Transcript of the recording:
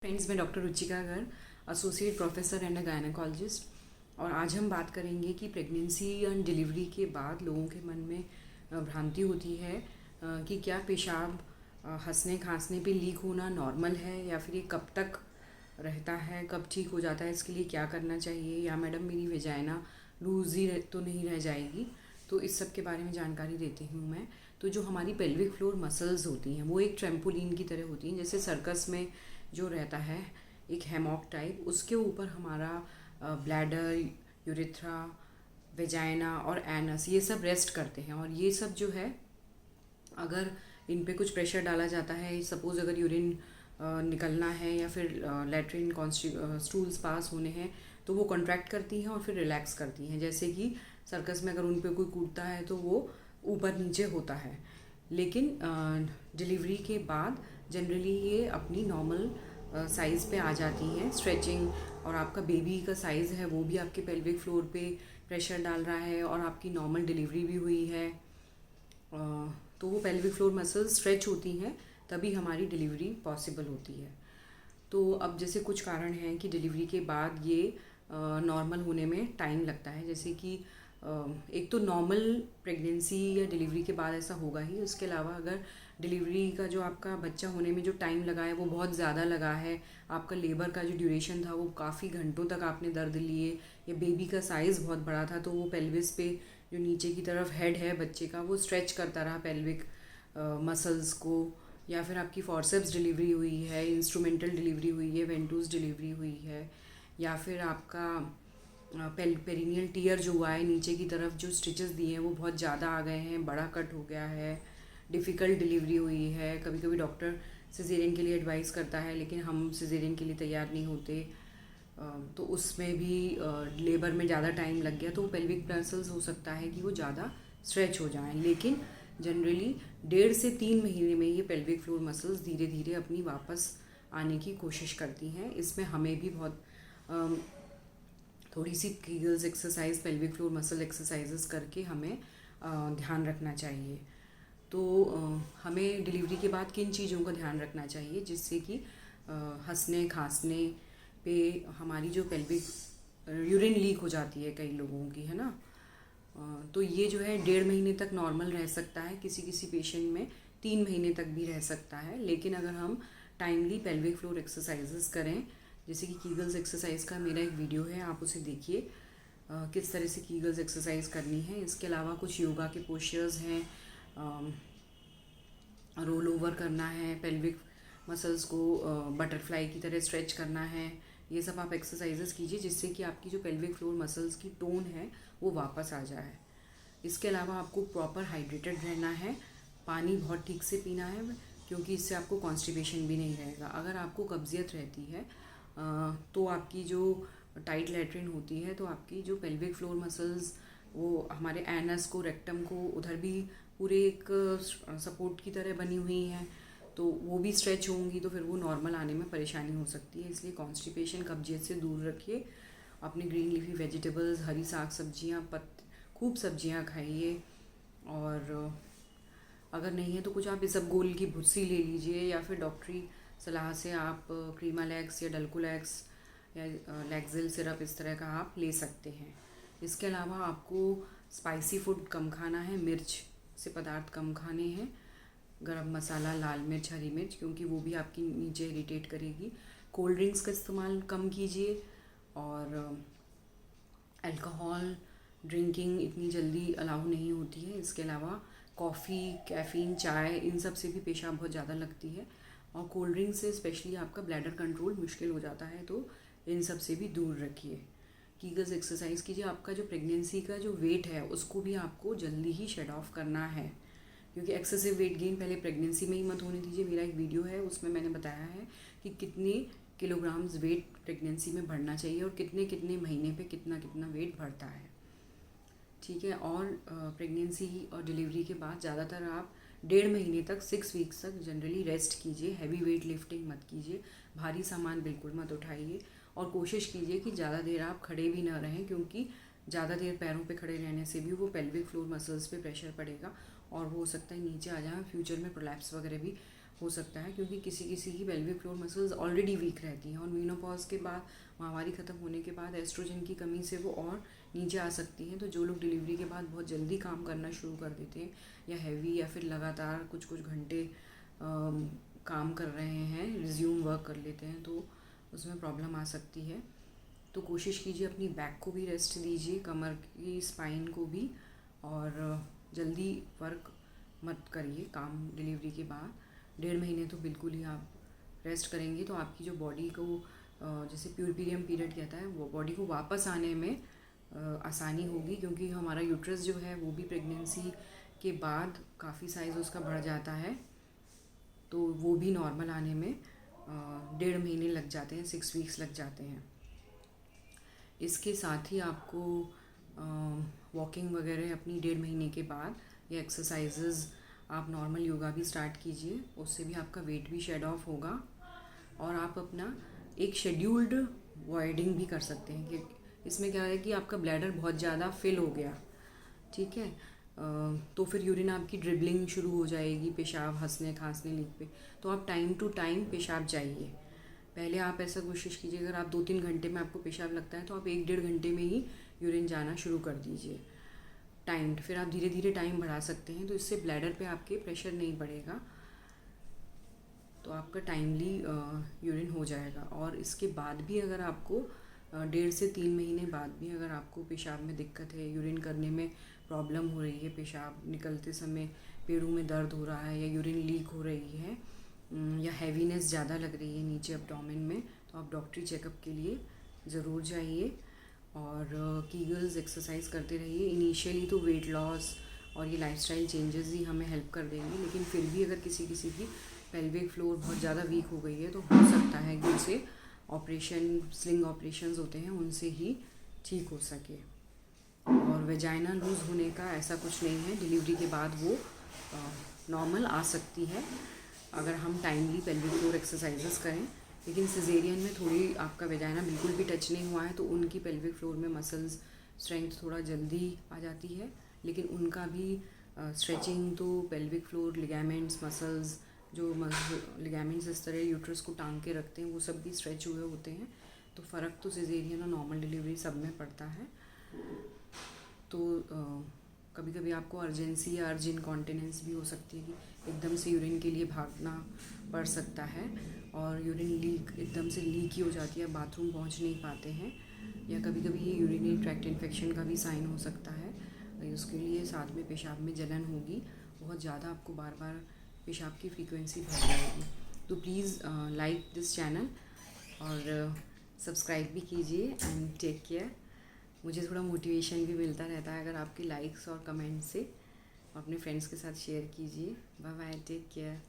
Friends, मैं doctor Ruchika Garg, associate professor and a gynaecologist. और आज हम बात करेंगे कि प्रेगनेंसी एंड डिलीवरी के बाद लोगों के मन में भ्रांति होती है कि क्या पेशाब हंसने खांसने पे लीक होना नॉर्मल है या फिर ये कब तक रहता है, कब ठीक हो जाता है, इसके लिए क्या करना चाहिए, या मैडम मेरी वेजाइना लूज ही तो नहीं रह जाएगी। तो इस सब के बारे में जानकारी देती हूँ मैं। तो जो हमारी पेल्विक फ्लोर मसल्स होती हैं वो एक ट्रेम्पोलिन की तरह होती हैं, जैसे सर्कस में जो रहता है एक हैमॉक टाइप, उसके ऊपर हमारा ब्लैडर, यूरेथ्रा, वेजाइना और एनस ये सब रेस्ट करते हैं। और ये सब जो है, अगर इन पे कुछ प्रेशर डाला जाता है, सपोज़ अगर यूरिन निकलना है या फिर लेट्रिन स्टूल्स पास होने हैं, तो वो कॉन्ट्रैक्ट करती हैं और फिर रिलैक्स करती हैं। जैसे कि सर्कस में अगर उन पे कोई कूदता है तो वो ऊपर नीचे होता है। लेकिन डिलीवरी के बाद जनरली ये अपनी नॉर्मल साइज़ पे आ जाती हैं। स्ट्रेचिंग और आपका बेबी का साइज़ है वो भी आपके पेल्विक फ्लोर पे प्रेशर डाल रहा है और आपकी नॉर्मल डिलीवरी भी हुई है, तो वो पेल्विक फ्लोर मसल्स स्ट्रेच होती हैं, तभी हमारी डिलीवरी पॉसिबल होती है। तो अब जैसे कुछ कारण हैं कि डिलीवरी के बाद ये नॉर्मल होने में टाइम लगता है। जैसे कि एक तो नॉर्मल प्रेगनेंसी या डिलीवरी के बाद ऐसा होगा ही। उसके अलावा अगर डिलीवरी का जो आपका बच्चा होने में जो टाइम लगा है वो बहुत ज़्यादा लगा है, आपका लेबर का जो ड्यूरेशन था वो काफ़ी घंटों तक आपने दर्द लिए, या बेबी का साइज़ बहुत बड़ा था, तो वो पेल्विस पे जो नीचे की तरफ हेड है बच्चे का वो स्ट्रेच करता रहा पेल्विक मसल्स को, या फिर आपकी फॉर्सेप्स डिलीवरी हुई है, इंस्ट्रूमेंटल डिलीवरी हुई है, वेंटूस डिलीवरी हुई है, या फिर आपका पेरिनियल टीयर जो हुआ है नीचे की तरफ, जो स्टिचेस दिए हैं वो बहुत ज़्यादा आ गए हैं, बड़ा कट हो गया है, डिफ़िकल्ट डिलीवरी हुई है। कभी कभी डॉक्टर सिजेरियन के लिए एडवाइस करता है, लेकिन हम सिजेरियन के लिए तैयार नहीं होते, तो उसमें भी लेबर में ज़्यादा टाइम लग गया, तो पेल्विक मसल्स हो सकता है कि वो ज़्यादा स्ट्रेच हो जाएं। लेकिन जनरली 1.5 से 3 महीने में ये पेल्विक फ्लोर मसल्स धीरे धीरे अपनी वापस आने की कोशिश करती हैं। इसमें हमें भी बहुत थोड़ी सी Kegels exercise, pelvic floor muscle exercises करके हमें ध्यान रखना चाहिए। तो हमें डिलीवरी के बाद किन चीज़ों का ध्यान रखना चाहिए जिससे कि हंसने खांसने पे हमारी जो पेल्विक यूरिन लीक हो जाती है कई लोगों की, है ना, तो ये जो है 1.5 महीने तक नॉर्मल रह सकता है, किसी किसी पेशेंट में 3 महीने तक भी रह सकता है। लेकिन अगर हम टाइमली पेल्विक फ्लोर एक्सरसाइजेस करें, जैसे कि कीगल्स एक्सरसाइज का मेरा एक वीडियो है, आप उसे देखिए किस तरह से कीगल्स एक्सरसाइज करनी है। इसके अलावा कुछ योगा के पोस्चर्स हैं, रोल ओवर करना है, पेल्विक मसल्स को बटरफ्लाई की तरह स्ट्रेच करना है। ये सब आप एक्सरसाइजेस कीजिए जिससे कि आपकी जो पेल्विक फ्लोर मसल्स की टोन है वो वापस आ जाए। इसके अलावा आपको प्रॉपर हाइड्रेटेड रहना है, पानी बहुत ठीक से पीना है, क्योंकि इससे आपको कॉन्स्टिपेशन भी नहीं रहेगा। अगर आपको कब्जियत रहती है तो आपकी जो टाइट लैट्रिन होती है, तो आपकी जो पेल्विक फ्लोर मसल्स वो हमारे एनस को, रेक्टम को, उधर भी पूरे एक सपोर्ट की तरह बनी हुई हैं, तो वो भी स्ट्रेच होंगी, तो फिर वो नॉर्मल आने में परेशानी हो सकती है। इसलिए कॉन्स्टिपेशन, कब्जियत से दूर रखिए। अपने ग्रीन लीफी वेजिटेबल्स, हरी साग सब्जियाँ, खूब सब्जियाँ खाइए। और अगर नहीं है तो कुछ आप इसबगोल की भुस्सी ले लीजिए, या फिर डॉक्टरी सलाह से आप क्रीमालैक्स या डल्कोलैक्स या लैक्सिल सिरप इस तरह का आप ले सकते हैं। इसके अलावा आपको स्पाइसी फूड कम खाना है, मिर्च से पदार्थ कम खाने हैं, गरम मसाला, लाल मिर्च, हरी मिर्च, क्योंकि वो भी आपकी नीचे इरिटेट करेगी। कोल्ड ड्रिंक्स का इस्तेमाल कम कीजिए, और अल्कोहल ड्रिंकिंग इतनी जल्दी अलाउ नहीं होती है। इसके अलावा कॉफ़ी, कैफ़ीन, चाय, इन सब से भी पेशाब बहुत ज़्यादा लगती है, और कोल्ड ड्रिंक से स्पेशली आपका ब्लैडर कंट्रोल मुश्किल हो जाता है, तो इन सब से भी दूर रखिए। कीगल्स एक्सरसाइज कीजिए। आपका जो प्रेगनेंसी का जो वेट है उसको भी आपको जल्दी ही शेड ऑफ करना है, क्योंकि एक्सेसिव वेट गेन पहले प्रेगनेंसी में ही मत होने दीजिए। मेरा एक वीडियो है उसमें मैंने बताया है कि कितने किलोग्राम्स वेट प्रेगनेंसी में बढ़ना चाहिए और कितने कितने महीने पे कितना कितना वेट बढ़ता है, ठीक है। और प्रेगनेंसी और डिलीवरी के बाद ज़्यादातर आप 1.5 महीने तक, 6 वीक्स तक जनरली रेस्ट कीजिए। हैवी वेट लिफ्टिंग मत कीजिए, भारी सामान बिल्कुल मत उठाइए, और कोशिश कीजिए कि ज़्यादा देर आप खड़े भी ना रहें, क्योंकि ज़्यादा देर पैरों पे खड़े रहने से भी वो पेल्विक फ्लोर मसल्स पे प्रेशर पड़ेगा और वो हो सकता है नीचे आ जाए, फ्यूचर में प्रोलैप्स वगैरह भी हो सकता है, क्योंकि किसी किसी की pelvic floor muscles already weak रहती हैं और मीनोपॉज के बाद, माहवारी ख़त्म होने के बाद एस्ट्रोजन की कमी से वो और नीचे आ सकती हैं। तो जो लोग डिलीवरी के बाद बहुत जल्दी काम करना शुरू कर देते हैं या हैवी या फिर लगातार कुछ कुछ घंटे काम कर रहे हैं, रिज्यूम वर्क कर लेते हैं, तो उसमें प्रॉब्लम आ सकती है। तो कोशिश कीजिए अपनी बैक को भी रेस्ट दीजिए, कमर की स्पाइन को भी, और जल्दी वर्क मत करिए काम डिलीवरी के बाद। 1.5 महीने तो बिल्कुल ही आप रेस्ट करेंगे तो आपकी जो बॉडी को जैसे प्यूरपीरियम पीरियड कहता है, वो बॉडी को वापस आने में आसानी होगी, क्योंकि हमारा यूट्रस जो है वो भी प्रेगनेंसी के बाद काफ़ी साइज़ उसका बढ़ जाता है, तो वो भी नॉर्मल आने में 1.5 महीने लग जाते हैं, 6 वीक्स लग जाते हैं। इसके साथ ही आपको वॉकिंग वगैरह अपनी 1.5 महीने के बाद या एक्सरसाइजेज़, आप नॉर्मल योगा भी स्टार्ट कीजिए, उससे भी आपका वेट भी शेड ऑफ होगा। और आप अपना एक शेड्यूल्ड वॉइडिंग भी कर सकते हैं, कि इसमें क्या है कि आपका ब्लैडर बहुत ज़्यादा फिल हो गया, ठीक है, तो फिर यूरिन आपकी ड्रिबलिंग शुरू हो जाएगी, पेशाब हंसने खांसने लीक पे, तो आप टाइम टू टाइम पेशाब जाइए। पहले आप ऐसा कोशिश कीजिए, अगर आप 2-3 घंटे में आपको पेशाब लगता है तो आप 1-1.5 घंटे में ही यूरिन जाना शुरू कर दीजिए टाइम्ड। फिर आप धीरे धीरे टाइम बढ़ा सकते हैं, तो इससे ब्लैडर पे आपके प्रेशर नहीं पड़ेगा, तो आपका टाइमली यूरिन हो जाएगा। और इसके बाद भी अगर आपको 1.5 से 3 महीने बाद भी अगर आपको पेशाब में दिक्कत है, यूरिन करने में प्रॉब्लम हो रही है, पेशाब निकलते समय पेड़ों में दर्द हो रहा है या यूरिन लीक हो रही है, या हैवीनेस ज़्यादा लग रही है नीचे एब्डोमेन में, तो आप डॉक्टरी चेकअप के लिए ज़रूर जाइए। और कीगल्स एक्सरसाइज करते रहिए। इनिशियली तो वेट लॉस और ये लाइफस्टाइल चेंजेस ही हमें हेल्प कर देंगे, लेकिन फिर भी अगर किसी किसी की पेल्विक फ्लोर बहुत ज़्यादा वीक हो गई है तो हो सकता है कि उसे ऑपरेशन, स्लिंग ऑपरेशंस होते हैं, उनसे ही ठीक हो सके। और वेजाइना लूज़ होने का ऐसा कुछ नहीं है, डिलीवरी के बाद वो नॉर्मल आ सकती है अगर हम टाइमली पेल्विक फ्लोर एक्सरसाइजेस करें। लेकिन सिजेरियन में थोड़ी आपका वेजाइना बिल्कुल भी टच नहीं हुआ है तो उनकी पेल्विक फ्लोर में मसल्स स्ट्रेंथ थोड़ा जल्दी आ जाती है, लेकिन उनका भी स्ट्रेचिंग तो पेल्विक फ्लोर लिगामेंट्स, मसल्स, जो लिगामेंट्स इस तरह यूट्रस को टांग के रखते हैं, वो सब भी स्ट्रेच हुए होते हैं। तो फ़र्क तो सिजेरियन और नॉर्मल डिलीवरी सब में पड़ता है। तो कभी कभी आपको अर्जेंसी या अर्ज इनकॉन्टिनेंस भी हो सकती है कि एकदम से यूरिन के लिए भागना पड़ सकता है और यूरिन लीक एकदम से लीक ही हो जाती है, बाथरूम पहुंच नहीं पाते हैं, या कभी कभी ये यूरिनरी ट्रैक्ट इन्फेक्शन का भी साइन हो सकता है। उसके लिए साथ में पेशाब में जलन होगी, बहुत ज़्यादा आपको बार बार पेशाब की फ्रीक्वेंसी बढ़ जाएगी। तो प्लीज़ लाइक दिस चैनल और सब्सक्राइब भी कीजिए एंड टेक केयर। मुझे थोड़ा मोटिवेशन भी मिलता रहता है अगर आपके लाइक्स और कमेंट्स से। अपने फ्रेंड्स के साथ शेयर कीजिए। Bye bye, take care.